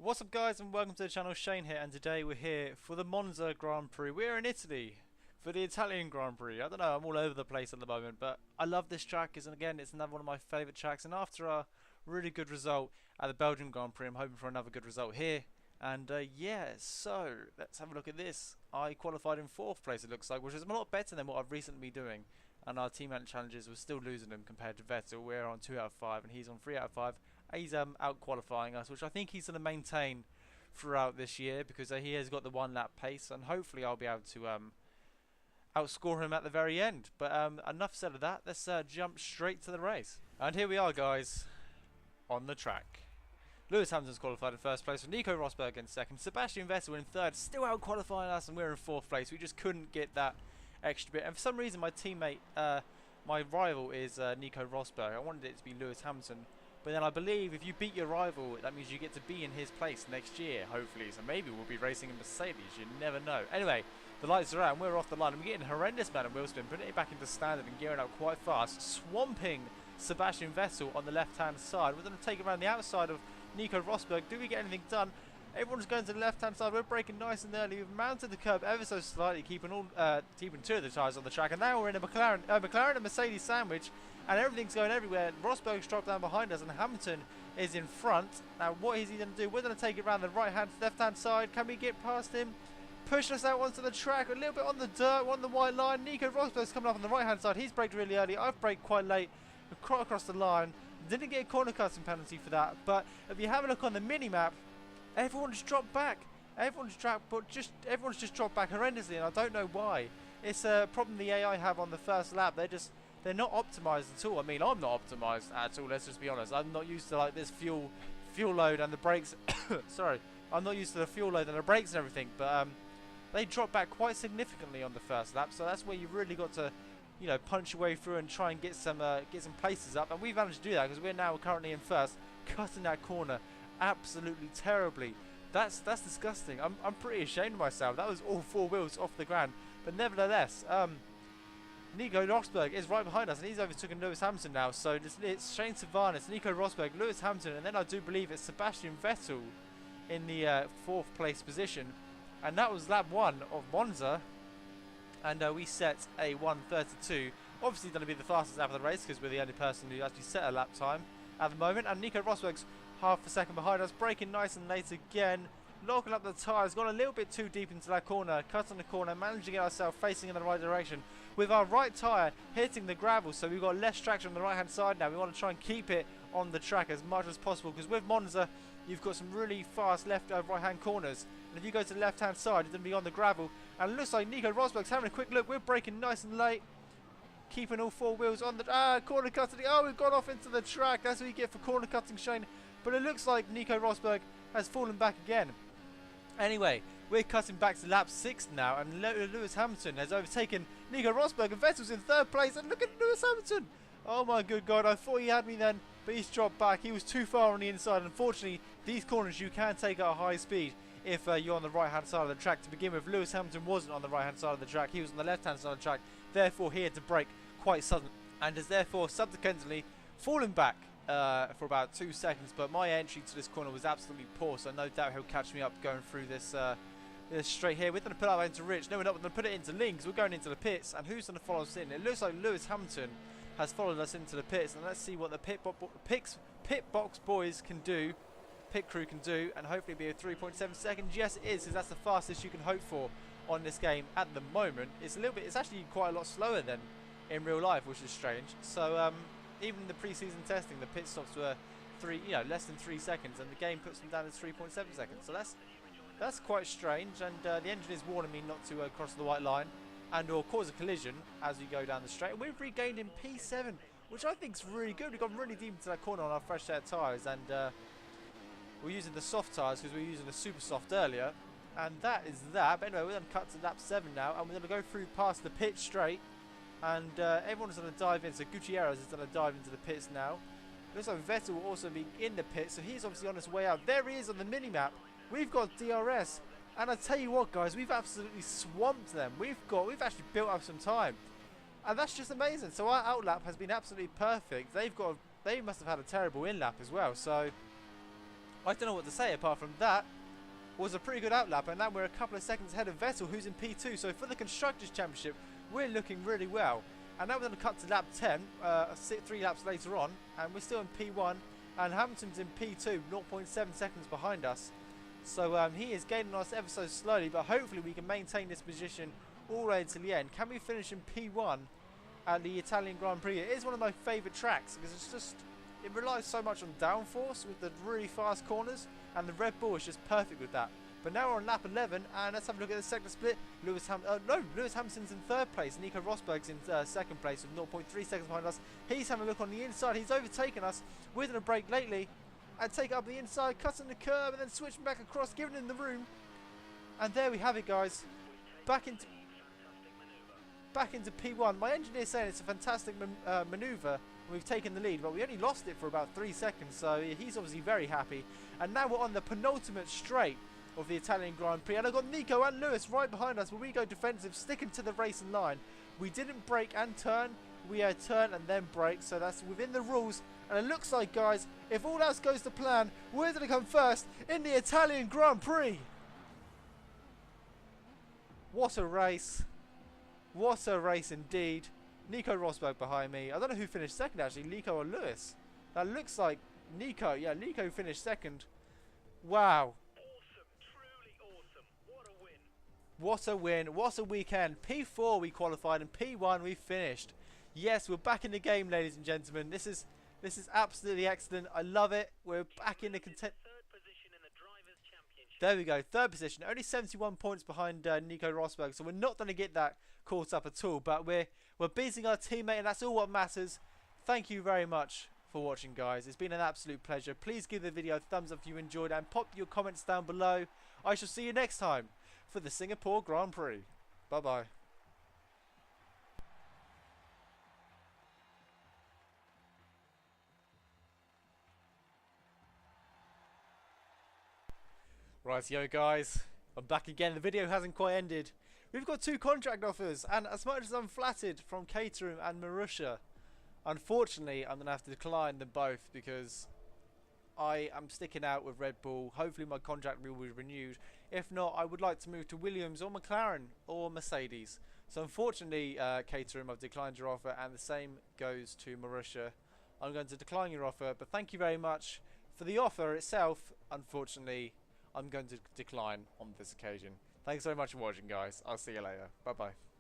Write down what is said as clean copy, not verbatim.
What's up guys and welcome to the channel, Shane here, and today we're here for the Monza Grand Prix. We're in Italy for the Italian Grand Prix. I don't know, I'm all over the place at the moment, but I love this track, and again it's another one of my favourite tracks, and after a really good result at the Belgian Grand Prix I'm hoping for another good result here. And yeah, so let's have a look at this. I qualified in 4th place it looks like, which is a lot better than what I've recently been doing, and our team event challenges we're still losing them compared to Vettel. We're on 2 out of 5 and he's on 3 out of 5. He's out qualifying us, which I think he's going to maintain throughout this year because he has got the 1 lap pace, and hopefully I'll be able to outscore him at the very end. But enough said of that, let's jump straight to the race. And here we are guys, on the track. Lewis Hamilton's qualified in 1st place, with Nico Rosberg in 2nd, Sebastian Vettel in 3rd, still out qualifying us, and we're in 4th place. We just couldn't get that extra bit, and for some reason my teammate, my rival is Nico Rosberg. I wanted it to be Lewis Hamilton, but then I believe if you beat your rival, that means you get to be in his place next year, hopefully. So maybe we'll be racing in Mercedes, you never know. Anyway, the lights are out and we're off the line, and we're getting horrendous amount of wheel spin, putting it back into standard and gearing up quite fast, swamping Sebastian Vettel on the left hand side. We're going to take it around the outside of Nico Rosberg. Do we get anything done? Everyone's going to the left hand side. We're braking nice and early. We've mounted the curb ever so slightly, keeping 2 of the tyres on the track, and now we're in a McLaren and Mercedes sandwich, and everything's going everywhere. Rosberg's dropped down behind us and Hamilton is in front. Now what is he going to do? We're going to take it around the left hand side. Can we get past him? Push us out onto the track, a little bit on the dirt, on the white line. Nico Rosberg's coming up on the right hand side. He's braked really early. I've braked quite late across the line. Didn't get a corner cutting penalty for that, but if you have a look on the mini map, everyone's dropped back. Everyone's just dropped back horrendously, and I don't know why. It's a problem the AI have on the first lap. They're not optimized at all. I mean, I'm not optimized at all. Let's just be honest. I'm not used to like this fuel load and the brakes. Sorry, I'm not used to the fuel load and the brakes and everything. But they dropped back quite significantly on the first lap, so that's where you really got to, you know, punch your way through and try and get some places up, and we've managed to do that because we're now currently in 1st, cutting that corner absolutely terribly. That's disgusting. I'm pretty ashamed of myself. That was all 4 wheels off the ground, but nevertheless, Nico Rosberg is right behind us, and he's overtaken Lewis Hamilton now. So it's Shane Savannah, it's Nico Rosberg, Lewis Hamilton, and then I do believe it's Sebastian Vettel in the 4th place position, and that was lap 1 of Monza. And we set a 1:32. Obviously going to be the fastest lap of the race because we're the only person who actually set a lap time at the moment. And Nico Rosberg's half a second behind us, braking nice and late again, locking up the tyres, gone a little bit too deep into that corner, cutting the corner, managing to get ourselves facing in the right direction with our right tyre hitting the gravel, so we've got less traction on the right hand side now. We want to try and keep it on the track as much as possible because with Monza you've got some really fast left right hand corners, and if you go to the left hand side you're going to be on the gravel, and it looks like Nico Rosberg's having a quick look. We're braking nice and late, keeping all 4 wheels on the corner cutting. Oh, we've gone off into the track. That's what you get for corner cutting, Shane. But it looks like Nico Rosberg has fallen back again. Anyway, we're cutting back to lap 6 now, and Lewis Hamilton has overtaken Nico Rosberg, and Vettel's in 3rd place, and look at Lewis Hamilton. Oh my good God, I thought he had me then, but he's dropped back. He was too far on the inside. Unfortunately, these corners you can take at a high speed if you're on the right hand side of the track. To begin with, Lewis Hamilton wasn't on the right hand side of the track, he was on the left hand side of the track, therefore he had to brake quite suddenly, and has therefore subsequently fallen back for about 2 seconds. But my entry to this corner was absolutely poor, so no doubt he'll catch me up going through this straight here. We're going to put our into Rich. No, we're not. We're going to put it into Ling because we're going into the pits, and who's going to follow us in? It looks like Lewis Hamilton has followed us into the pits, and let's see what the pit box boys can do, pit crew can do, and hopefully be a 3.7 seconds. Yes, it is, because that's the fastest you can hope for on this game at the moment. It's actually quite a lot slower than in real life, which is strange. So even in the pre-season testing, the pit stops were less than 3 seconds, and the game puts them down as 3.7 seconds. So that's quite strange, and the engine is warning me not to cross the white line and or cause a collision as we go down the straight. And we've regained in P7, which I think is really good. We've gone really deep into that corner on our fresh air tyres, and we're using the soft tyres because we were using the super soft earlier, and that is that. But anyway, we're going to cut to lap 7 now, and we're going to go through past the pit straight, and everyone's going to dive in. So Gutierrez is going to dive into the pits now. Looks like Vettel will also be in the pit, so he's obviously on his way out. There he is on the mini-map. We've got DRS, and I tell you what guys, we've absolutely swamped them. We've actually built up some time, and that's just amazing. So our outlap has been absolutely perfect. They must have had a terrible in lap as well, so I don't know what to say apart from that was a pretty good outlap, and now we're a couple of seconds ahead of Vettel, who's in P2. So for the Constructors' Championship, we're looking really well. And now we're going to cut to lap 10, 3 laps later on, and we're still in P1, and Hamilton's in P2, 0.7 seconds behind us. So he is gaining us ever so slowly, but hopefully we can maintain this position all the way until the end. Can we finish in P1 at the Italian Grand Prix? It is one of my favourite tracks because it's just, it relies so much on downforce with the really fast corners, and the Red Bull is just perfect with that. But now we're on lap 11, and let's have a look at the sector split. Lewis Hamilton's in third place. Nico Rosberg's in second place with 0.3 seconds behind us. He's having a look on the inside. He's overtaken us. We're going to brake lately and take it up the inside, cutting the curb, and then switching back across, giving him the room. And there we have it, guys. Back into P1. My engineer's saying it's a fantastic manoeuvre. We've taken the lead, but we only lost it for about 3 seconds, so he's obviously very happy. And now we're on the penultimate straight of the Italian Grand Prix, and I've got Nico and Lewis right behind us, but we go defensive, sticking to the racing line. We didn't brake and turn, we had turn and then brake, so that's within the rules. And it looks like, guys, if all else goes to plan, we're going to come first in the Italian Grand Prix. What a race. What a race indeed. Nico Rosberg behind me. I don't know who finished second, actually, Nico or Lewis. That looks like Nico. Yeah, Nico finished second. Wow. What a win, what a weekend. P4 we qualified and P1 we finished. Yes, we're back in the game, ladies and gentlemen. This is absolutely excellent. I love it. We're back in the There we go, third position. Only 71 points behind Nico Rosberg, so we're not going to get that caught up at all. But we're beating our teammate, and that's all what matters. Thank you very much for watching, guys. It's been an absolute pleasure. Please give the video a thumbs up if you enjoyed it, and pop your comments down below. I shall see you next time for the Singapore Grand Prix. Bye bye. Rightio, guys, I'm back again. The video hasn't quite ended. We've got 2 contract offers, and as much as I'm flattered from Caterham and Marussia, unfortunately I'm going to have to decline them both because I am sticking out with Red Bull. Hopefully my contract will be renewed. If not, I would like to move to Williams or McLaren or Mercedes. So unfortunately, Caterham, I've declined your offer, and the same goes to Marussia. I'm going to decline your offer, but thank you very much for the offer itself. Unfortunately, I'm going to decline on this occasion. Thanks so much for watching, guys. I'll see you later. Bye bye.